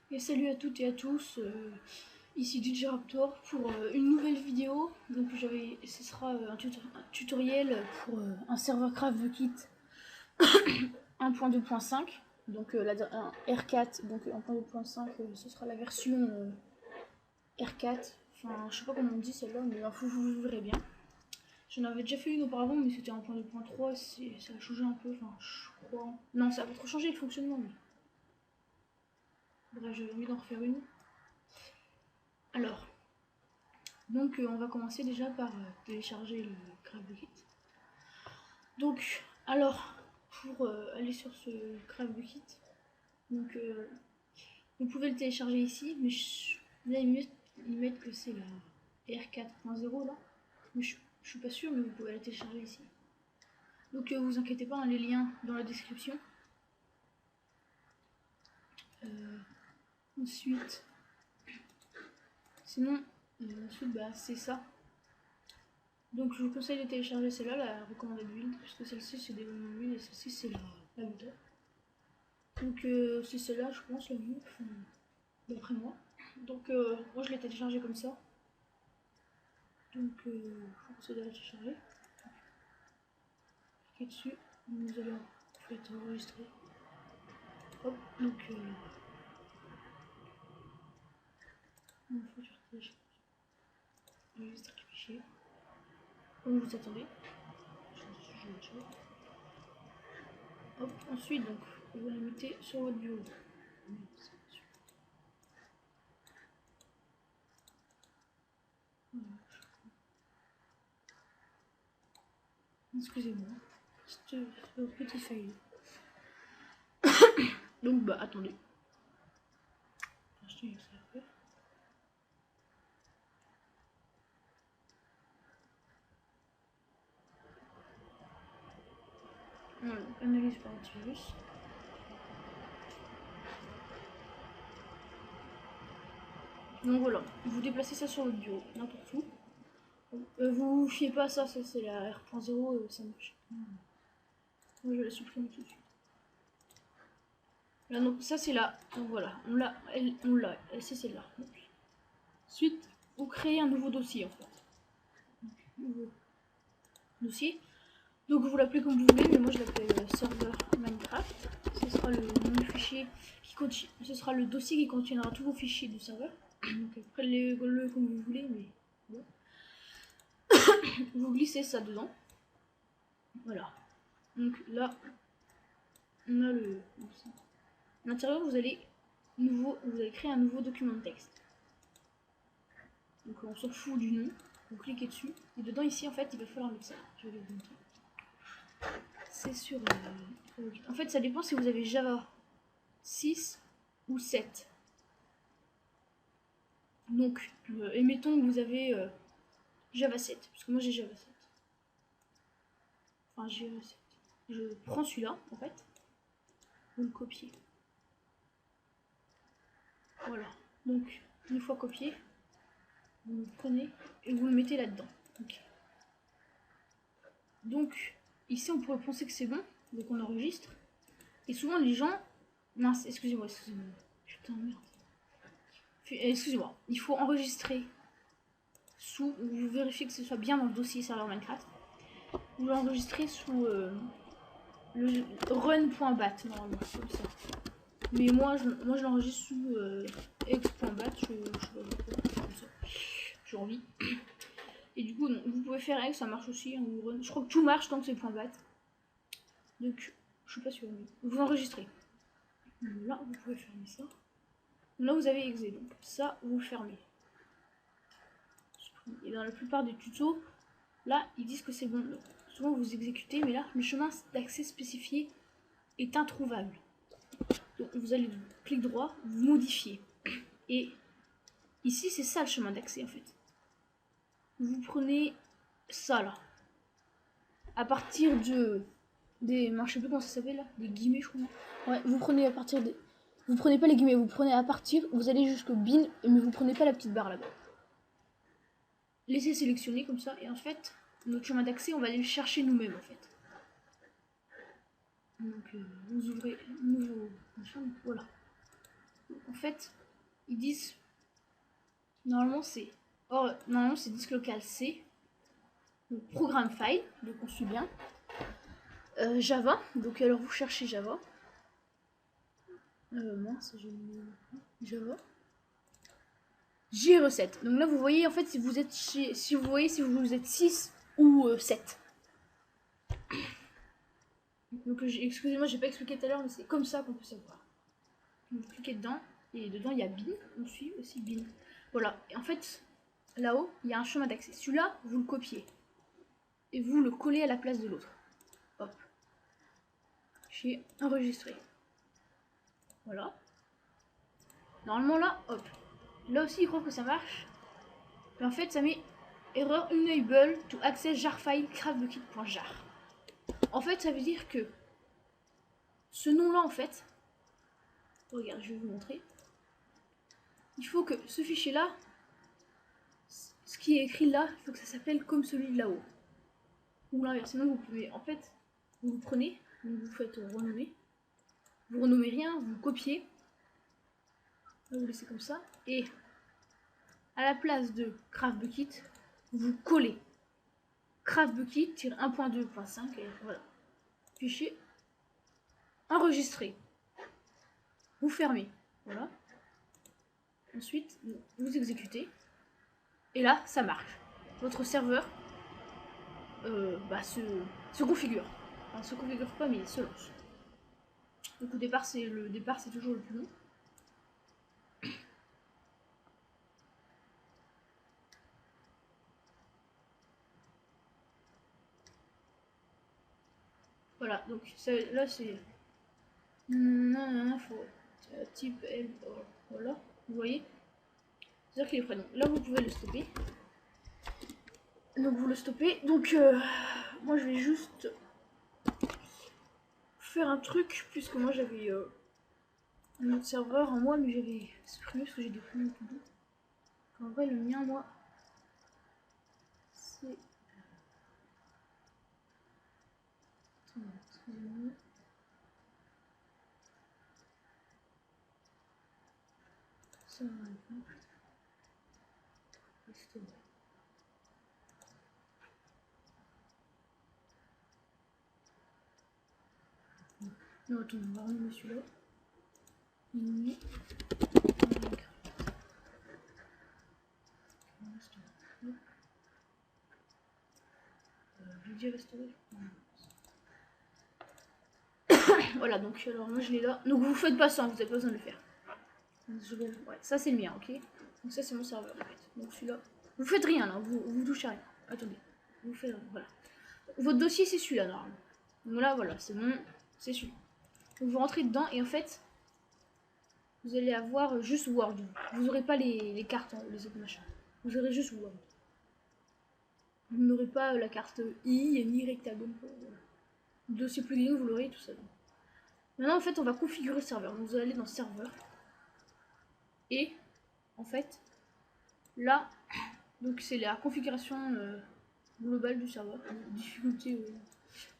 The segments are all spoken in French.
Et salut à toutes et à tous, ici DJ Raptor pour une nouvelle vidéo. Donc ce sera un tutoriel pour un serveur CraftBukkit 1.2.5. Donc un R4, donc 1.2.5, ce sera la version R4. Enfin, je sais pas comment on dit celle-là, mais vous verrez bien. J'en avais déjà fait une auparavant, mais c'était 1.2.3, ça a changé un peu, enfin je crois. Non, ça a pas trop changé le fonctionnement, mais bref, j'avais envie d'en refaire une. Alors, donc on va commencer déjà par télécharger le CraftBukkit. Donc, alors, pour aller sur ce CraftBukkit, donc vous pouvez le télécharger ici, mais là ils mettent que c'est la R4.0 là, mais je suis pas sûre, mais vous pouvez la télécharger ici. Donc vous inquiétez pas, hein, les liens dans la description. Ensuite, sinon, ensuite bah c'est ça. Donc je vous conseille de télécharger celle-là, la recommandée build, puisque celle-ci c'est des bonnes builds et celle-ci c'est la méthode. Donc c'est celle-là je pense la mieux, enfin, d'après moi. Donc moi je l'ai téléchargée comme ça. Donc je vous conseille de la télécharger. Cliquez dessus, vous allez en fait enregistrer. Hop, donc il faut sur télécharger. Enregistrer le fichier. Comme vous attendez. Hop, ensuite donc vous la mettez sur votre bureau. Voilà. Excusez-moi, c'est un petit fail. Donc bah attendez. Voilà, analyse par antivirus. Donc voilà, vous déplacez ça sur votre bureau, n'importe où. Vous vous fiez pas à ça, c'est la R.0, ça marche. Moi je vais la supprimer tout de suite. Là donc ça c'est là, donc voilà, on l'a, c'est celle-là. Ensuite, vous créez un nouveau dossier en fait. Nouveau dossier. Donc vous l'appelez comme vous voulez, mais moi je l'appelle serveur Minecraft. Ce sera le nom du fichier qui contient, ce sera le dossier qui contiendra tous vos fichiers du serveur. Donc après le comme vous voulez, mais bon. Vous glissez ça dedans. Voilà. Donc là, on a le. À l'intérieur, vous allez créer un nouveau document de texte. Donc on s'en fout du nom. Vous cliquez dessus. Et dedans ici, en fait, il va falloir mettre ça. Je vais vous montrer. C'est sur. En fait, ça dépend si vous avez Java 6 ou 7. Donc, admettons que vous avez Java 7. Parce que moi j'ai Java 7. Enfin, Java 7. Je prends celui-là, en fait. Vous le copiez. Voilà. Donc, une fois copié, vous le prenez et vous le mettez là-dedans. Okay. Donc, ici, on pourrait penser que c'est bon. Donc, on enregistre. Et souvent, les gens... Mince, excusez-moi. Putain, merde. Excusez-moi. Il faut enregistrer sous... Vous vérifiez que ce soit bien dans le dossier serveur Minecraft. Vous l'enregistrez sous le run.bat, normalement, comme ça. Mais moi je l'enregistre sous ex.bat, j'ai envie. Et du coup, vous pouvez faire ex, ça marche aussi, hein, run. Je crois que tout marche tant que c'est .bat. Donc, je suis pas sûre, mais vous enregistrez. Là, vous pouvez fermer ça. Là, vous avez exe, donc ça, vous fermez. Et dans la plupart des tutos, là, ils disent que c'est bon. Donc, souvent, vous exécutez, mais là, le chemin d'accès spécifié est introuvable. Donc, vous allez clic droit, vous modifiez. Et ici, c'est ça le chemin d'accès, en fait. Vous prenez ça, là. À partir de... je sais plus comment ça s'appelle, là. Des guillemets, je crois. Ouais, vous prenez à partir des... Vous prenez pas les guillemets, vous prenez à partir, vous allez jusqu'au bin, mais vous prenez pas la petite barre là-bas. Laissez sélectionner comme ça, et en fait, notre chemin d'accès, on va aller le chercher nous-mêmes, en fait. Donc, vous ouvrez nouveau machin, voilà. En fait, ils disent normalement c'est disque local C, donc programme file, donc on suit bien. Java, donc alors vous cherchez Java. Mince, j'ai mis Java. J'ai recette. Donc là vous voyez en fait si vous êtes si vous êtes 6 ou 7. Donc excusez-moi, j'ai pas expliqué tout à l'heure, mais c'est comme ça qu'on peut savoir. Donc vous cliquez dedans, et dedans il y a bin, on suit aussi bin. Voilà, et en fait, là-haut, il y a un chemin d'accès. Celui-là, vous le copiez. Et vous le collez à la place de l'autre. Hop. J'ai enregistré. Voilà. Normalement là, hop. Là aussi, il croit que ça marche. Mais en fait, ça met erreur unable to access jar file craftbucket.jar. En fait, ça veut dire que ce nom-là, en fait, regarde, je vais vous montrer. Il faut que ce fichier-là, ce qui est écrit là, il faut que ça s'appelle comme celui de là-haut. Ou l'inverse. Sinon, vous pouvez, en fait, vous le prenez, vous faites renommer. Vous renommez rien, vous copiez. Là, vous laissez comme ça. Et à la place de craftbucket, vous collez craftbucket-1.2.5 et voilà. Fichier enregistré. Vous fermez. Voilà. Ensuite, vous exécutez. Et là, ça marche. Votre serveur se configure. Enfin, se configure pas, mais il se lance. Donc au départ, c'est toujours le plus long. Voilà, donc là c'est faut type L, voilà, vous voyez, c'est-à-dire qu'il est prêt. Donc là vous pouvez le stopper. Donc vous le stoppez. Donc moi je vais juste faire un truc puisque moi j'avais un autre serveur en moi, mais j'avais supprimé parce que j'ai des problèmes tout doux. En vrai le mien moi c'est ça va non, attends, on va renommer celui-là. Voilà, donc alors moi je l'ai là. Donc vous faites pas ça, vous avez pas besoin de le faire. Ouais, ça c'est le mien, ok. Donc ça c'est mon serveur en fait. Donc celui-là. Vous faites rien là, vous touchez rien. Attendez. Vous faites rien, voilà. Votre dossier c'est celui-là normalement. Donc là voilà, c'est bon, c'est celui-là. Donc vous rentrez dedans et en fait vous allez avoir juste Word. Vous n'aurez pas les cartes, les autres machins. Vous aurez juste Word. Vous n'aurez pas la carte I ni rectagone. Voilà. Le dossier plugin vous l'aurez tout ça. Maintenant en fait on va configurer le serveur. Donc vous allez dans serveur. Et en fait là donc c'est la configuration globale du serveur. Difficulté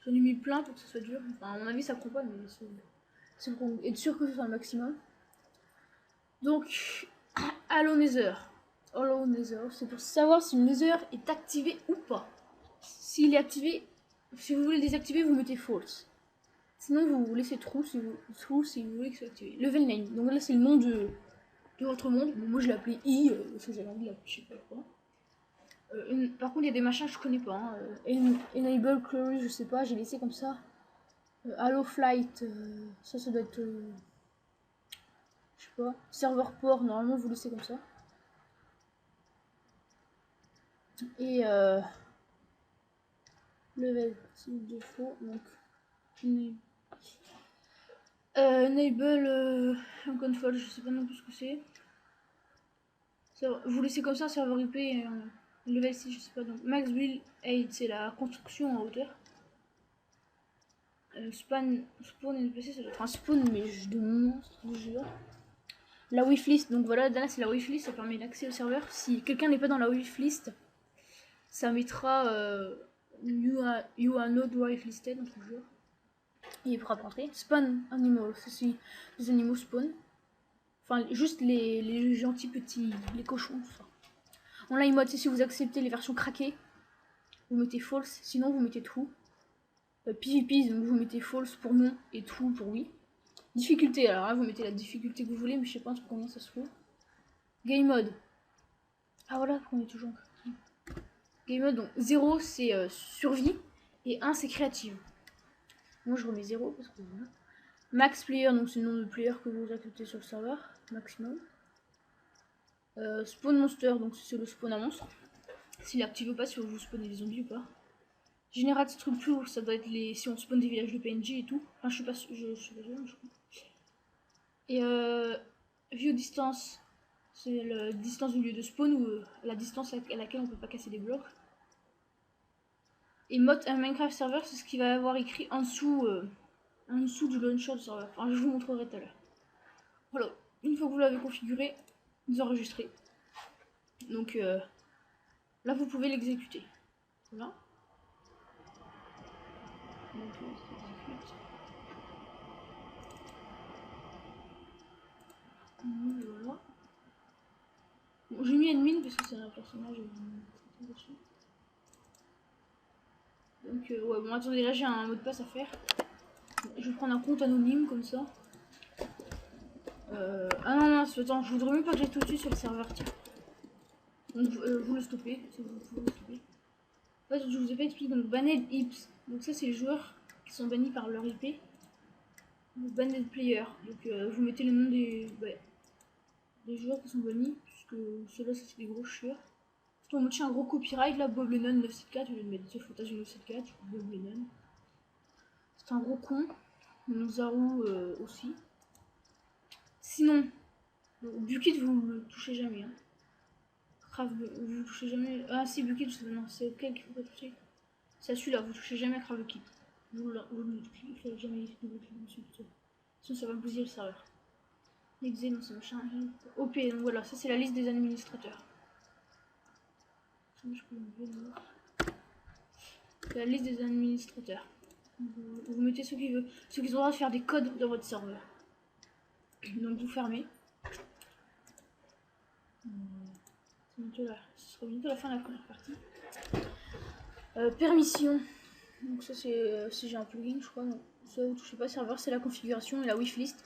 j'en ai mis plein pour que ce soit dur. Enfin, à mon avis ça prend pas, mais c'est pour être sûr que ce soit le maximum. Donc Allow Nether. Allow Nether, c'est pour savoir si le Nether est activé ou pas. S'il est activé, si vous voulez le désactiver, vous mettez false. Sinon vous laissez true si vous voulez que ce soit activé. Level name, donc là c'est le nom de votre monde. Bon, moi je l'ai appelé I parce que j'avais envie de l'appeler, je sais pas quoi. Par contre il y a des machins que je connais pas. Hein. Enable query, je sais pas, j'ai laissé comme ça. Allow flight, ça doit être je sais pas. Serveur port, normalement vous laissez comme ça. Et level, c'est le défaut, donc enable control, je sais pas non plus ce que c'est. Vous laissez comme ça, serveur IP, level 6, je sais pas. Donc max build 8, c'est la construction en hauteur. Spawn NPC, ça doit être un spawn, mais de monstre, je jure. La wishlist, donc voilà, là c'est la wishlist, ça permet l'accès au serveur. Si quelqu'un n'est pas dans la wishlist, ça mettra you are not wishlisted, donc je jure. Il pourra pas rentrer. Spawn animal, c'est les animaux spawn. Enfin, juste les gentils petits, les cochons, tout ça. Online mode, c'est si vous acceptez les versions craquées, vous mettez false, sinon vous mettez true. PvP, donc vous mettez false pour non et true pour oui. Difficulté, alors là vous mettez la difficulté que vous voulez, mais je sais pas entre combien ça se trouve. Game mode. Ah voilà, on est toujours en game mode, donc 0 c'est survie et 1 c'est créative. Moi je remets 0 parce que voilà. Max player, donc c'est le nombre de players que vous acceptez sur le serveur, maximum. Spawn monster, donc c'est le spawn à monstre. S'il est activé ou pas, si vous spawnez des zombies ou pas. Général structure, ça doit être les si on spawn des villages de PNJ et tout. Enfin, je suis pas sûr, je suis pas sûr, je crois. Et view distance, c'est la distance du lieu de spawn ou la distance à laquelle on peut pas casser des blocs. Et mode un Minecraft serveur, c'est ce qui va avoir écrit en dessous du launcher du serveur. Enfin, je vous montrerai tout à l'heure. Voilà, une fois que vous l'avez configuré, vous enregistrez. Donc là, vous pouvez l'exécuter. Voilà. Donc, voilà. Bon, j'ai mis admin parce que c'est un personnage dessus. Donc ouais, bon attendez, là j'ai un mot de passe à faire. Je vais prendre un compte anonyme comme ça. Ah non, non, attends, je voudrais même pas que j'ai tout de suite sur le serveur, tiens. Donc vous le stoppez, si vous pouvez le stopper. En fait, je vous ai pas expliqué, donc banned hips. Donc ça c'est les joueurs qui sont bannis par leur IP. Banned player, donc vous mettez le nom des joueurs qui sont bannis, puisque ceux-là c'est des gros chieurs. On me tient un gros copyright là, Bob Lennon 974, je vais mettre The Fantasy 974, Bob Lennon. C'est un gros con. Zaru aussi. Sinon, Bukit vous le touchez jamais. Hein. Crave, vous touchez jamais. Ah si, Bukit, non, c'est auquel qu'il faut pas toucher. C'est celui-là, vous touchez jamais à Crave Kit. Vous ne faites jamais double-clic dessus. Sinon ça va bousiller le serveur. Exe, non, c'est machin. OP, donc voilà, ça c'est la liste des administrateurs. Je peux la liste des administrateurs. Vous mettez ceux qui ont le droit de faire des codes dans votre serveur. Donc vous fermez. Ce sera bientôt la fin de la première partie. Permission. Donc ça c'est si j'ai un plugin je crois. Donc, ça vous touchez pas serveur, c'est la configuration et la wishlist.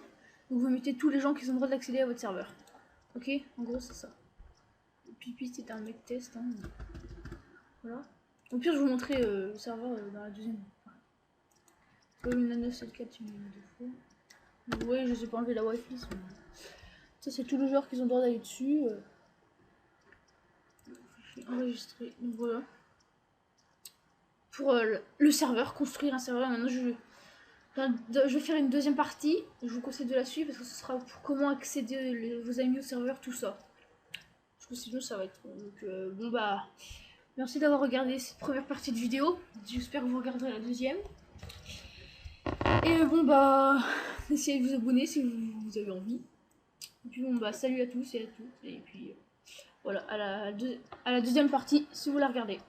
Donc vous mettez tous les gens qui ont le droit d'accéder à votre serveur. Ok, en gros c'est ça. Pipi c'était un mec test. Hein. Voilà. Au pire je vais vous montrer le serveur dans la deuxième. Comme une 974 tu mets deux fois. Donc, ouais, je sais pas enlever la wifi. Ça c'est tous les joueurs qui ont le droit d'aller dessus. Enregistrer. Donc voilà. Pour le serveur, construire un serveur. Maintenant je vais faire une deuxième partie. Je vous conseille de la suivre parce que ce sera pour comment accéder vos amis au serveur, tout ça. Parce que sinon ça va être donc bon bah merci d'avoir regardé cette première partie de vidéo. J'espère que vous regarderez la deuxième. Et bon bah essayez de vous abonner si vous avez envie. Et puis bon bah salut à tous et à toutes. Et puis voilà à la deuxième partie si vous la regardez.